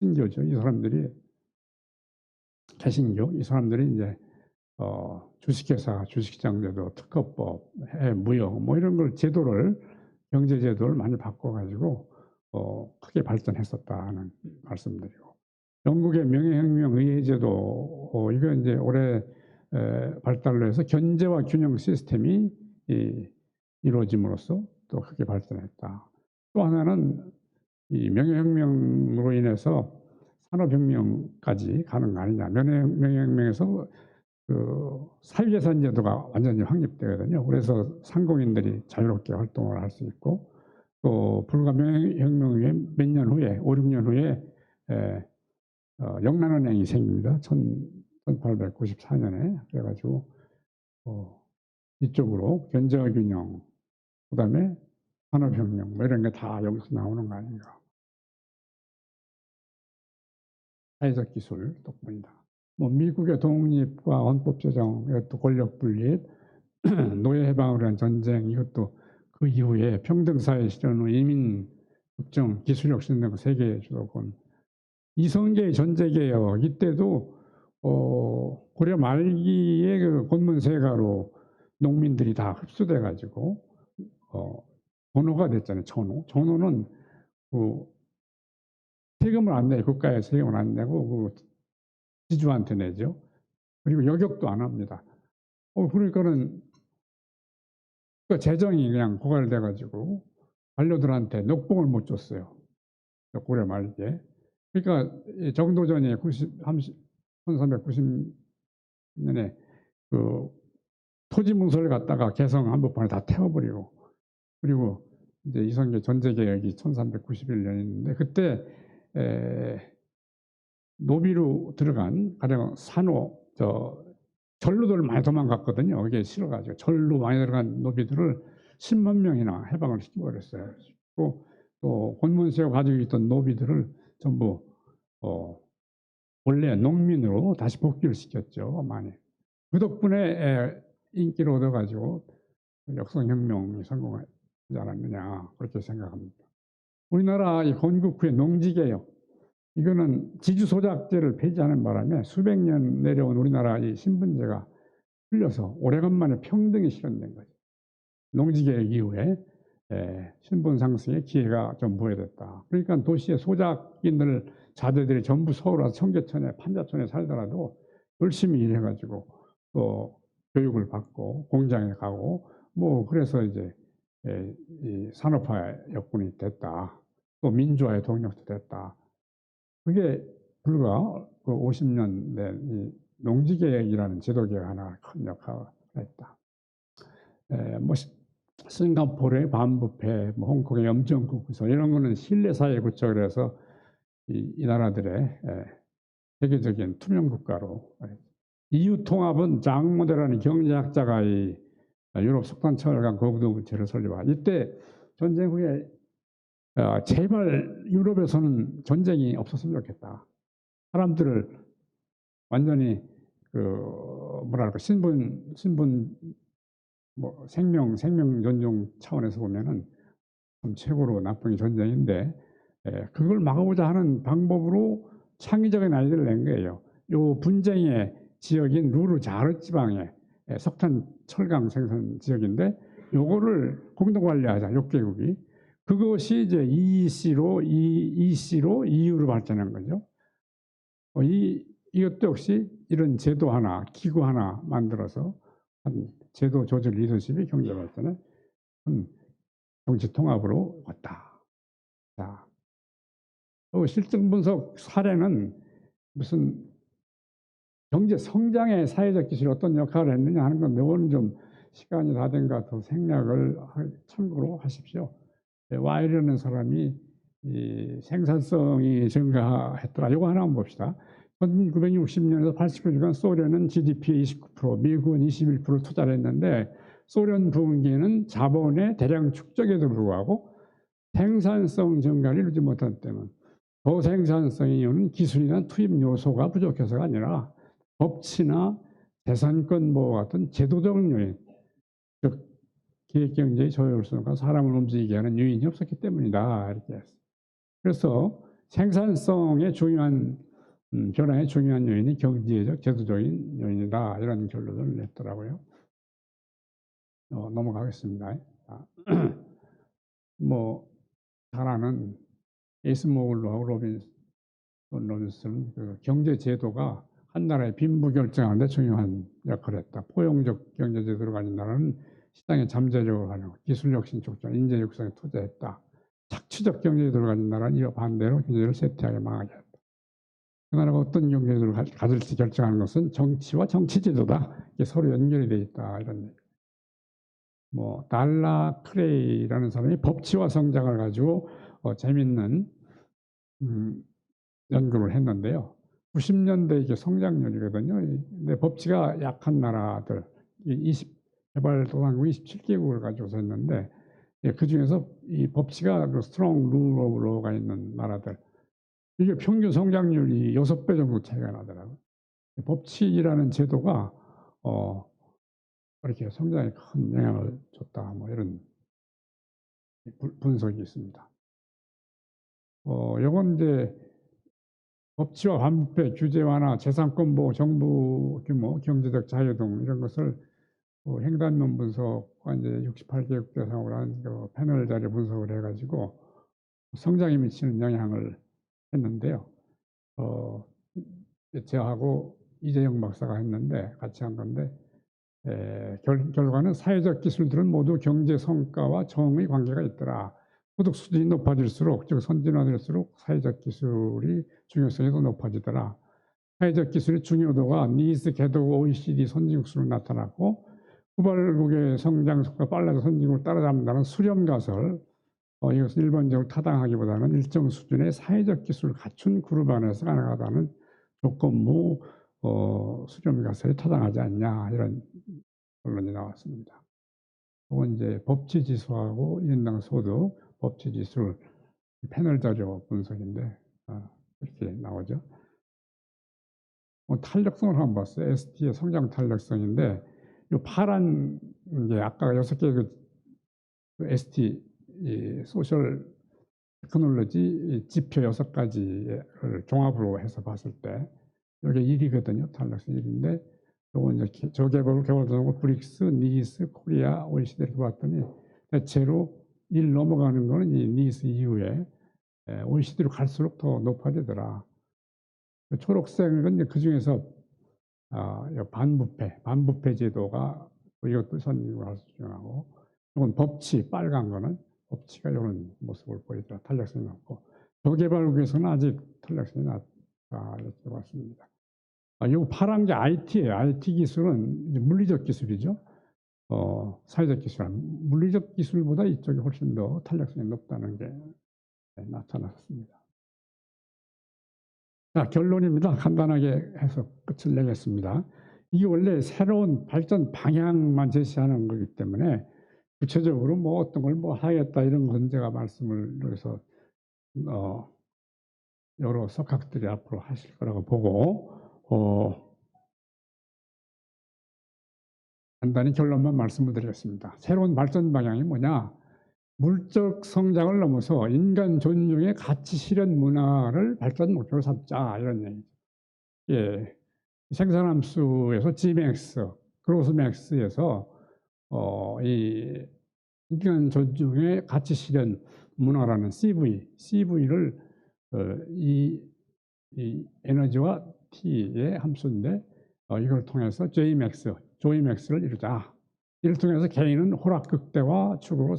신교죠. 이 사람들이 개신교, 이 사람들이 이제 주식회사, 주식시장제도, 특허법, 무역 뭐 이런 걸 경제제도를 많이 바꿔가지고 크게 발전했었다는 말씀드리고, 영국의 명예혁명 의회제도 이거 이제 올해 발달로 해서 견제와 균형 시스템이 이루어짐으로써 또 크게 발전했다. 또 하나는 이 명예혁명으로 인해서 산업혁명까지 가는 거 아니냐. 명예혁명에서 그 사유재산제도가 완전히 확립되거든요. 그래서 상공인들이 자유롭게 활동을 할 수 있고, 또 불과 명예혁명 후에 몇 년 후에 5, 6년 후에 영란은행이 생깁니다. 1894년에. 그래가지고 이쪽으로 견제와 균형, 그다음에 산업혁명 뭐 이런 게 다 여기서 나오는 거 아닌가. 사회적 기술 덕분이다. 뭐 미국의 독립과 헌법 제정, 이것도 권력 분립, 노예 해방을 위한 전쟁, 이것도 그 이후에 평등사회 실현 후 이민 급증, 기술 혁신 등 세계 주도권, 이성계의 전제개혁, 이때도 고려 말기에 그 권문세가로 농민들이 다 흡수돼 가지고 전호가 됐잖아요. 전호는 그 세금을 안 내요. 국가에 세금을 안 내고 그 지주한테 내죠. 그리고 여격도 안 합니다. 그러니까는 그 재정이 그냥 고갈돼 가지고 관료들한테 녹봉을 못 줬어요. 고려 말기에. 그러니까 이 정도전에 1390년에 그 토지 문서를 갖다가 개성 한복판에 다 태워버리고, 그리고 이제 이성계 전제개혁이 1391년인데 그때 노비로 들어간 가령 산호 전루들 많이 도망갔거든요. 이게 싫어가지고 전루 많이 들어간 노비들을 10만 명이나 해방을 시켜버렸어요. 또 권문세가 가지고 있던 노비들을 전부 원래 농민으로 다시 복귀를 시켰죠. 많이. 그 덕분에 인기를 얻어가지고 역성혁명이 성공하지 않았느냐 그렇게 생각합니다. 우리나라 이 건국 후에 농지개혁, 이거는 지주소작제를 폐지하는 바람에 수백 년 내려온 우리나라 이 신분제가 풀려서 오래간만에 평등이 실현된 거죠. 농지개혁 이후에 신분 상승의 기회가 좀 부여됐다. 그러니까 도시의 소작인들 자제들이 전부 서울 와서 청계천에 판자촌에 살더라도 열심히 일해가지고 또 교육을 받고 공장에 가고 뭐 그래서 이제 이 산업화 여건이 됐다. 또 민주화의 동력도 됐다. 그게 불과 그 50년 된 이 농지개혁이라는 제도개혁 하나 큰 역할을 했다. 뭐 싱가포르의 반부패, 뭐 홍콩의 염정국서 이런 거는 신뢰사회 구축을 해서 이 나라들의 세계적인 투명 국가로. EU 통합은 장 모델라는 경제학자가 이 유럽 석탄철강 거부도구체를 설립하. 이때 전쟁 후에 제발 유럽에서는 전쟁이 없었으면 좋겠다. 사람들을 완전히 그 뭐랄까 신분 뭐 생명 존중 차원에서 보면은 참 최고로 나쁜 게 전쟁인데 그걸 막아보자 하는 방법으로 창의적인 아이디어를 낸 거예요. 요 분쟁의 지역인 루르자르 지방에 석탄 철강 생산 지역인데 요거를 공동 관리하자 6개국이. 그것이 이제 EEC로 EU로 발전한 거죠. 이것도 역시 이런 제도 하나, 기구 하나 만들어서 한 제도 조직 리더십이 경제 발전에 정치 통합으로 왔다. 자, 실증 분석 사례는 무슨 경제 성장의 사회적 기술이 어떤 역할을 했느냐 하는 건 이거는 좀 시간이 다 된가 더 생략을 참고로 하십시오. 와일이라는 사람이 이 생산성이 증가했더라. 이거 하나 한번 봅시다. 1960년에서 80년간 소련은 GDP의 29%, 미국은 21% 투자를 했는데 소련 부흥기에는 자본의 대량 축적에도 불구하고 생산성 증가를 이루지 못한 때문. 저생산성의 이유는 기술이나 투입 요소가 부족해서가 아니라 법치나 재산권 보호 같은 제도적 요인, 즉 기획경제의 저율성과 사람을 움직이게 하는 요인이 없었기 때문이다. 이렇게 했어요. 그래서 생산성의 중요한 변화의 중요한 요인이 경제적, 제도적인 요인이다. 이런 결론을 냈더라고요. 넘어가겠습니다. 뭐 잘 아는 에이스모글로하고 로빈슨 그 경제 제도가 한 나라의 빈부 결정하는 데 중요한 역할을 했다. 포용적 경제 제도를 가진 나라는 시장에 잠재력을 하려고 기술 혁신 촉진, 인재 육성에 투자했다. 착취적 경제 제도를 가진 나라는 이와 반대로 경제를 쇠퇴하게 망하게 했다. 그 나라가 어떤 경제 제도를 가질지 결정하는 것은 정치와 정치 제도다. 이게 서로 연결이 돼 있다. 이런 얘기. 뭐 달라 크레이라는 사람이 법치와 성장을 가지고 재밌는 연구를 했는데요. 90년대 이게 성장률이거든요. 근데 법치가 약한 나라들, 개발도상국 27개국을 가지고서 했는데, 그 중에서 이 법치가 그 스트롱 룰 오브 로가 있는 나라들, 이게 평균 성장률이 6배 정도 차이가 나더라고요. 법치라는 제도가 이렇게 성장에 큰 영향을 줬다. 뭐 이런 분석이 있습니다. 요건 이제 법치와 반부패, 규제 완화, 재산권 보호, 정부 규모, 경제적 자유 등 이런 것을 행단면 분석과 이제 68개국 대상으로 한 패널 자료 분석을 해가지고 성장에 미치는 영향을 했는데요. 저하고 이재영 박사가 했는데 같이 한 건데 결과는 사회적 기술들은 모두 경제 성과와 정의 관계가 있더라. 소득 수준이 높아질수록, 즉 선진화될수록 사회적 기술이 중요성이 더 높아지더라. 사회적 기술의 중요도가 니스, 개도, OECD 선진국수로 나타났고, 후발국의 성장 속도가 빨라서 선진국을 따라잡는다는 수렴가설, 이것은 일반적으로 타당하기보다는 일정 수준의 사회적 기술을 갖춘 그룹 안에서 가능하다는 조건부 수렴가설이 타당하지 않냐, 이런 결론이 나왔습니다. 이건 이제 법치지수하고 인당 소득, 법치지수 패널 자료 분석인데 이렇게 나오죠. 탄력성을 한번 봤어요. ST의 성장 탄력성인데 이 파란 게 아까 6개 그 ST 소셜 테크놀로지 지표 6가지를 종합으로 해서 봤을 때 이게 1위거든요. 탄력성 1위인데 요건 이제 저개발 개발도상국 브릭스, 니스, 코리아, OECD 이렇게 봤더니 대체로 1 넘어가는 거는 이 니스 이후에 OECD로 갈수록 더 높아지더라. 초록색은 그 중에서 반부패 제도가 이것도 선진국으로 할 수 중요하고, 이건 법치, 빨간 거는 법치가 이런 모습을 보이더라. 탄력성이 높고, 저개발국에서는 아직 탄력성이 낮다 이렇게 봤습니다. 이 파란 게 IT예요. IT 기술은 이제 물리적 기술이죠. 사회적 기술, 물리적 기술보다 이쪽이 훨씬 더 탄력성이 높다는 게 나타났습니다. 자, 결론입니다. 간단하게 해서 끝을 내겠습니다. 이게 원래 새로운 발전 방향만 제시하는 거기 때문에 구체적으로 뭐 어떤 걸 뭐 하겠다 이런 건 제가 말씀을 해서 여러 석학들이 앞으로 하실 거라고 보고 간단히 결론만 말씀을 드리겠습니다. 새로운 발전 방향이 뭐냐? 물적 성장을 넘어서 인간 존중의 가치 실현 문화를 발전 목표로 삼자 이런 얘기죠. 예, 생산함수에서 Gmax, 그로스맥스에서 이 인간 존중의 가치 실현 문화라는 CV를 이 에너지와 T의 함수인데 이걸 통해서 조이맥스를 이루자. 이를 통해서 개인은 호락극대화 축으로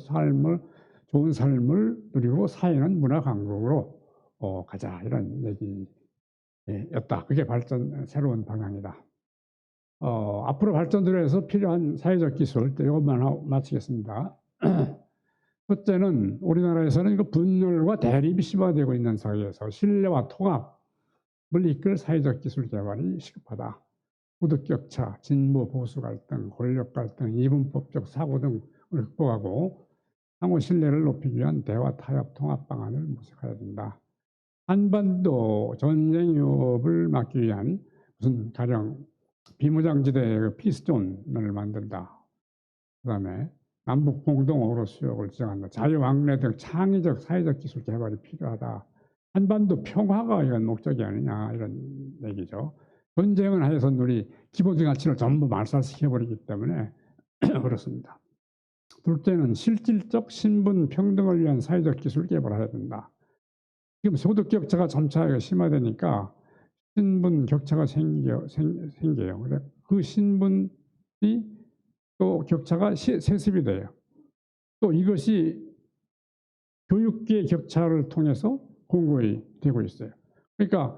좋은 삶을 누리고 사회는 문화 강국으로 가자 이런 얘기였다. 그게 새로운 방향이다. 앞으로 발전을 위해서 필요한 사회적 기술, 이것만 마치겠습니다. 첫째는 우리나라에서는 분열과 대립이 심화되고 있는 사회에서 신뢰와 통합을 이끌 사회적 기술 개발이 시급하다. 소득격차, 진보 보수 갈등, 권력 갈등, 이분법적 사고 등을 극복하고 상호 신뢰를 높이기 위한 대화 타협 통합 방안을 모색해야 된다. 한반도 전쟁 위협을 막기 위한 무슨 가령 비무장지대 피스존을 만든다. 그다음에 남북 공동 어로 수역을 지정한다. 자유왕래 등 창의적 사회적 기술 개발이 필요하다. 한반도 평화가 이런 목적이 아니냐 이런 얘기죠. 전쟁은 하여튼 우리 기본적 가치를 전부 말살시켜버리기 때문에 그렇습니다. 둘째는 실질적 신분 평등을 위한 사회적 기술 개발을 해야 된다. 지금 소득 격차가 점차 심화되니까 신분 격차가 생겨요. 그 신분이 또 격차가 세습이 돼요. 또 이것이 교육계의 격차를 통해서 공고히 되고 있어요. 그러니까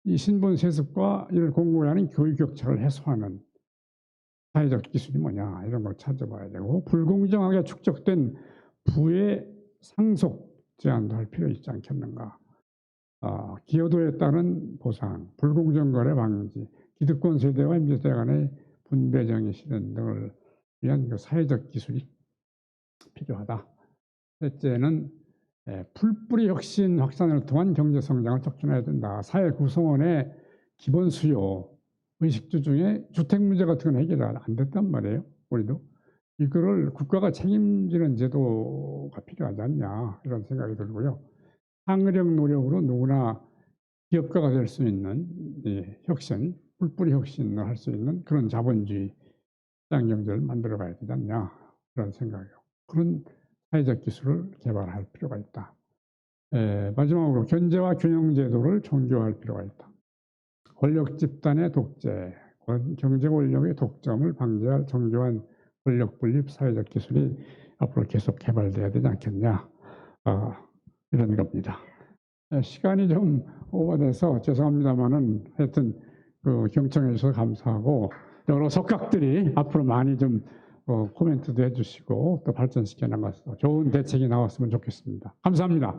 이 신분 세습과 이를 공고히 하는 교육 격차를 해소하는 사회적 기술이 뭐냐 이런 걸 찾아봐야 되고, 불공정하게 축적된 부의 상속 제한도 할 필요 있지 않겠는가. 기여도에 따른 보상, 불공정 거래 방지, 기득권 세대와 임대세 간의 분배정의 실현 등을 위한 사회적 기술이 필요하다. 셋째는 풀뿌리 혁신 확산을 통한 경제 성장을 촉진해야 된다. 사회 구성원의 기본 수요, 의식주 중에 주택 문제 같은 건 해결이 안 됐단 말이에요. 우리도 이거를 국가가 책임지는 제도가 필요하지 않냐 이런 생각이 들고요. 창의력 노력으로 누구나 기업가가 될 수 있는 혁신, 풀뿌리 혁신을 할 수 있는 그런 자본주의 시장 경제를 만들어 가야 되지 않냐 그런 생각이에요. 그런 사회적 기술을 개발할 필요가 있다. 마지막으로 견제와 균형 제도를 정교화할 필요가 있다. 권력 집단의 독재, 경제 권력의 독점을 방지할 정교한 권력 분립 사회적 기술이 앞으로 계속 개발돼야 되지 않겠냐. 이런 겁니다. 시간이 좀 오버돼서 죄송합니다만은 하여튼 경청해 주셔서 감사하고 여러 석각들이 앞으로 많이 좀 코멘트도 해주시고 또 발전시켜 나가서 좋은 대책이 나왔으면 좋겠습니다. 감사합니다.